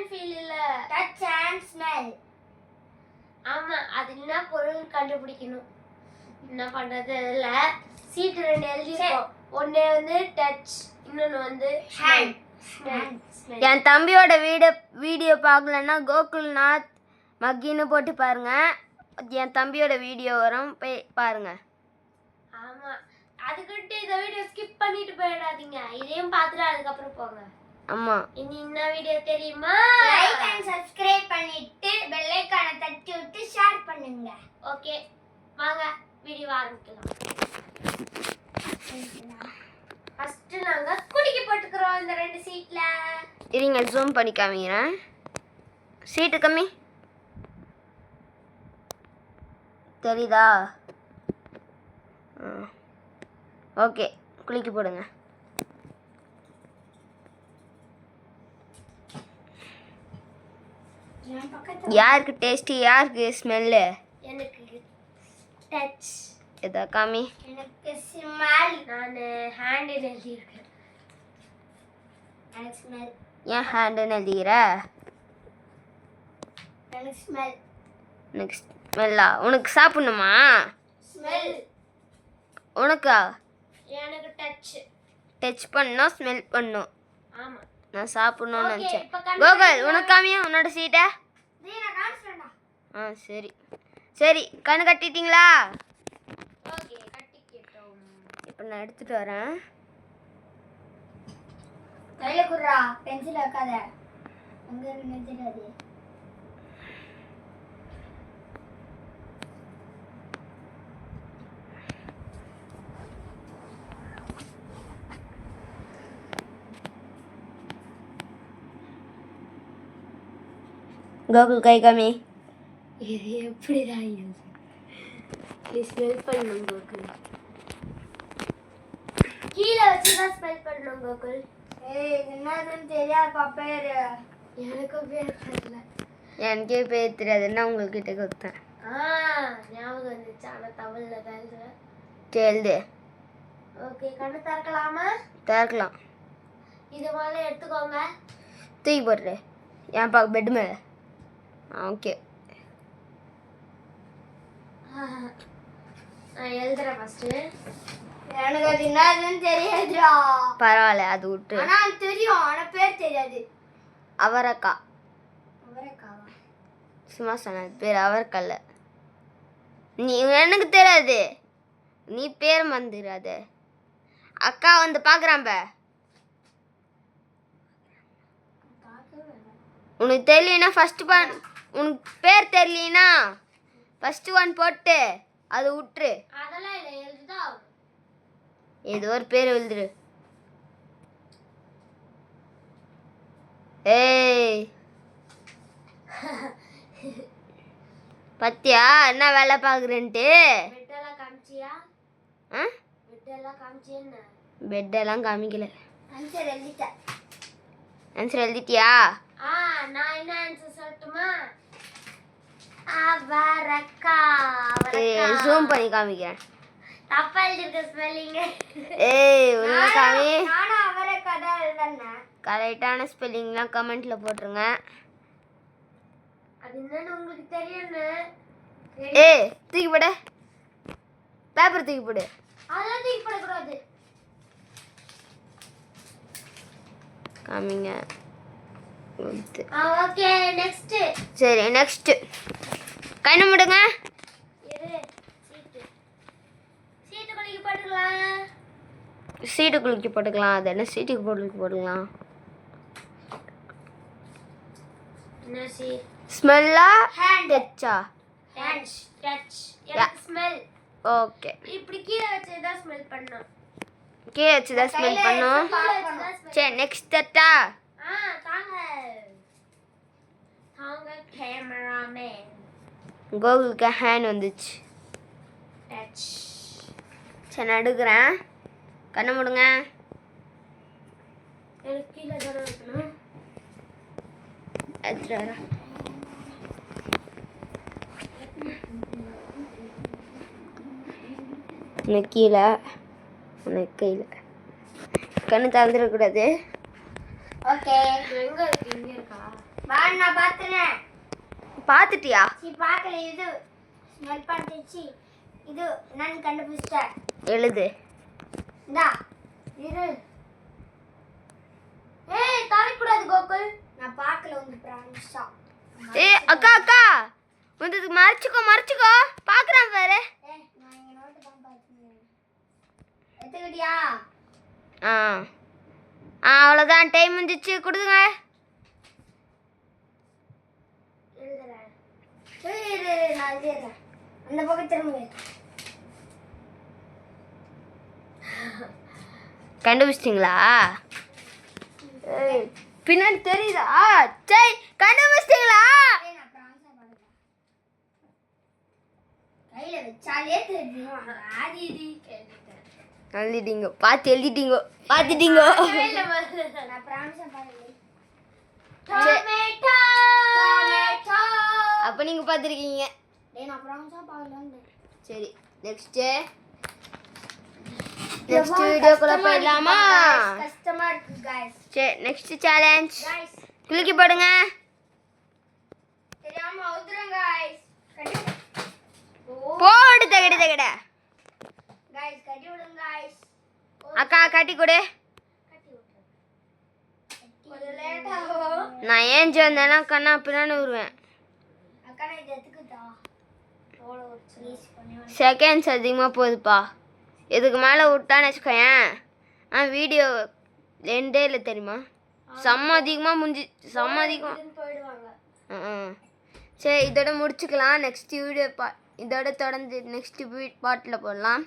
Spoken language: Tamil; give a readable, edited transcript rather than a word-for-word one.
அண்ட் ஃபீல் இல்ல, டச் அண்ட் ஸ்மெல். ஆமா அது என்ன பொருள் கண்டுபிடிக்கணும். என்ன பண்றது? இல்ல சீட் ரெண்டு எழுதிருக்கோம். ஒன்னு வந்து டச், இன்னொன்னு வந்து ஹேண்ட். என் தம்பியோட வீடியோ பார்க்கலன்னா கோகுல்நாத் மக்கின்னு போட்டு பாருங்க. என் தம்பியோட வீடியோ வரும், போய் பாருங்க. ஆமா அதுக்கிட்ட இந்த வீடியோ ஸ்கிப் பண்ணிட்டு போயிடாதீங்க. இதையும் பார்த்துட்டு அதுக்கப்புறம் போங்க. ஆமா இனி என்ன வீடியோ தெரியுமா? லைக் அண்ட் சப்ஸ்கிரைப் பண்ணிட்டு பெல் ஐகானை தட்டி விட்டு ஷேர் பண்ணுங்க. ஓகே வாங்க வீடியோ ஆரம்பிக்கலாம். ஃபர்ஸ்ட் நாங்க குடிக்க போட்டுக்கிறோம் இந்த ரெண்டு சீட்ல. இருங்க ஜூம் பண்ணி காமிக்கிறேன். சீட்டு கம்மி தெரியுதா? ஓகே குளிக்க போடுங்க. யாருக்கு டேஸ்டி, யாருக்கு ஸ்மெல்லு? எனக்கு டச். எதா காமி. எனக்கு ஸ்மெல். நான் ஹேண்ட் எழுதியிருக்கேன். எனக்கு ஸ்மெல். ஏன் ஹேண்டுன்னு எழுதிக்கிற? எனக்கு ஸ்மெல். எனக்கு ஸ்மெல்லா? உனக்கு சாப்பிடணுமா? ஸ்மெல். உனக்கா? எனக்கு டச். டச் பண்ணோம், ஸ்மெல் பண்ணோம். ஆமா நான் சாப்பிடணும்னு Okay, நினச்சேன். இப்ப கண்ணு கோகுல் உனக்கு காமியா உன்னோட சீட்டை? நான் காமிச்சேன்டா. சரி சரி கண்ணு கட்டிட்டீங்களா? ஓகே கட்டிக்கிட்டோம். இப்போ நான் எடுத்துட்டு வரேன். கையில குடுறா, பென்சில் வைக்காத. அங்க இருந்து தெரியாது. கோகுல் கை காமி. இது எப்படிதான் எழுது? ப்ளீஸ் ஸ்மெல் பண்ணணும் கோகுல். கீழே வச்சு தான் ஸ்மெல் பண்ணணும் கோகுல். ஏய் என்னதுன்னு தெரியாது பாப்பேரு. எனக்கும் பேர் தெரியல. எனக்கே பேர் தெரியாதுன்னா உங்கள்கிட்ட கொடுத்தேன். ஞாபகம் வந்துச்சு. ஆனா தமிழ்ல தான் எழுதுறேன். எழுது. ஓகே கண்ணு திறக்கலாமா? திறக்கலாம். இது மாதிரி எடுத்துக்கோங்க. தூக்கி போடுறேன். ஏன் பார்க்க பெட் மேலே? ஓகே நான் எழுதுறேன் ஃபர்ஸ்ட். எனக்கு அது என்னதுன்னு தெரியாதுடா. பரவாயில்ல அது விட்டு. ஆனா தெரியும், ஆனா பேர் தெரியாது. அவரைக்காய். அவரைக்காவா? சும்மா சொன்னது பேர் அவரைக்காய். நீ எனக்கு தெரியாது, நீ பேர் மறந்துடாத. அக்கா வந்து பார்க்குறான்ப. உனக்கு தெரியலனா ஃபஸ்ட்டு உனக்கு பேர் தெரியலனா ஃபஸ்ட்டு ஒன் போட்டு அதை விட்டுரு. அதெல்லாம் இல்லை, எழுதுதா? ஏதோ ஒரு பேர் எழுதுரு. ஏய் பத்தியா என்ன வேலை பார்க்குறேன்ட்டு? பெட்டெல்லாம் காமிச்சியா? ஆ பெட்டெல்லாம் காமிச்சியா என்ன? பெட்டெல்லாம் காமிக்கல. ஆன்சர் எழுதிட்டேன். ஆன்சர் எழுதிட்டியா? நான் என்ன ஆன்சர் சொல்லட்டுமா? அவரைக்காய். ஜூம் பண்ணி காமிக்கிறேன். தப்பா எழுதிருக்க ஸ்பெல்லிங். ஏய் உனக்கு காமி. நானும் அவரைக்காய் தான் எழுதுனேன். கரெக்டான ஸ்பெல்லிங்லாம் கமெண்ட்ல போட்டுருங்க. அது என்னன்னு உங்களுக்கு தெரியும்னு. ஏய் தூக்கி போடு, பேப்பர் தூக்கி போடு. அதெல்லாம் தூக்கி போடக்கூடாது. காமிங்க. Okay next. சரி நெக்ஸ்ட் கண்ணு முடுங்க. இரு சீட்டு. சீட்டு குளிக்க போட்டுக்கலாம். சீட்டு குளிக்க போட்டுக்கலாம். அது என்ன சீட்டுக்கு போட்டுக்கலாம்? என்ன சீ? ஸ்மெல்லா ஹேண்ட். டச்சா? Touch touch. எனக்கு ஸ்மெல். ஓகே இப்படி கீழே வச்சு தான் ஸ்மெல் பண்ணனும். கீழே வச்சு தான் ஸ்மெல் பண்ணும். சரி நெக்ஸ்ட் தட்டா. தாங்க தாங்க கேமராமேன். கோகுலுக்கு ஹேண்ட் வந்துச்சு. டச். சரி நான் எடுக்கிறேன். கண்ணை முடுங்க. எனக்கு கீழே தானே வைக்கணும். எடுத்துட்டு வரேன். உனக்கு கீழே, உனக்கு கையில். கண்ணு திறந்துடக்கூடாது. ஓகே எங்க இருக்கு? இங்க இருக்கா? வா நான் பார்த்தேன். பார்த்துட்டியா? பார்க்கல. இது ஸ்மெல் பண்ணிச்சு. இது நான் கண்டுபிடிச்சிட்டேன். எழுது. இந்தா இரு. ஏய் தரக்கூடாது கோகுல். நான் பார்க்கல உங்க பிரான்ஸா. அக்கா அக்கா வந்து மறைச்சிக்கோ பார்க்குறான் பாரு. நான் இங்க நோட்டு தான் பார்த்தேன். எடுத்துக்கிட்டியா? அவ்வளோதான், டைம் முடிஞ்சிச்சு, கொடுங்க. எழுதுறேன். நான் எழுதுறேன். அந்த பக்கம் திரும்ப. கண்டுபிடிச்சிட்டிங்களா? பின்னாடி தெரியுதா? சரி, கண்டுபிடிச்சிட்டிங்களா? நான் பிரான்ஸா பார்த்தேன். கையில வச்சாலே தெரியும். ஆதி இது எழுதிட்டீங்க, பார்த்துட்டீங்க. நான் பிரான்ஸா பார்த்தேன். டொமேட்டோ. டொமேட்டோ. அப்போ நீங்கள் பார்த்துருக்கீங்க. நான் பிரான்ஸா பார்க்கலான்னு. சரி, நெக்ஸ்ட் வீடியோக்குள்ள போயிடலாமா? கஷ்டமா இருக்கு गाइस. சரி, நெக்ஸ்ட் சேலஞ்ச். गाइस குலுக்கி போடுங்க. தெரியாம அவுத்துறேன் गाइस. கட்டி போடு தகட गाइस கட்டி விடுங்க गाइस. அக்கா கட்டி கொடு. கட்டி விட்டுறேன். கொஞ்சம் லேட் ஆகும். நான் ஏஞ்சி வந்தேன்னா கண்ணா பின்னாடி வருவேன். அக்கா நான் இதை எடுத்துக்கிட்டா. ஓட ஒரு ப்ளீஸ் பண்ணி செகண்ட்ஸ் அதிகமாக போகுதுப்பா. இதுக்கு மேலே விட்டான்னு வச்சுக்கோயேன். வீடியோ ரெண்டே இல்லை தெரியுமா? செம்ம அதிகமாக போயிடுவாங்க. சரி, இதோட முடிச்சுக்கலாம். நெக்ஸ்ட் வீடியோ இதோட தொடர்ந்து நெக்ஸ்ட் பார்ட்டில் போடலாம்.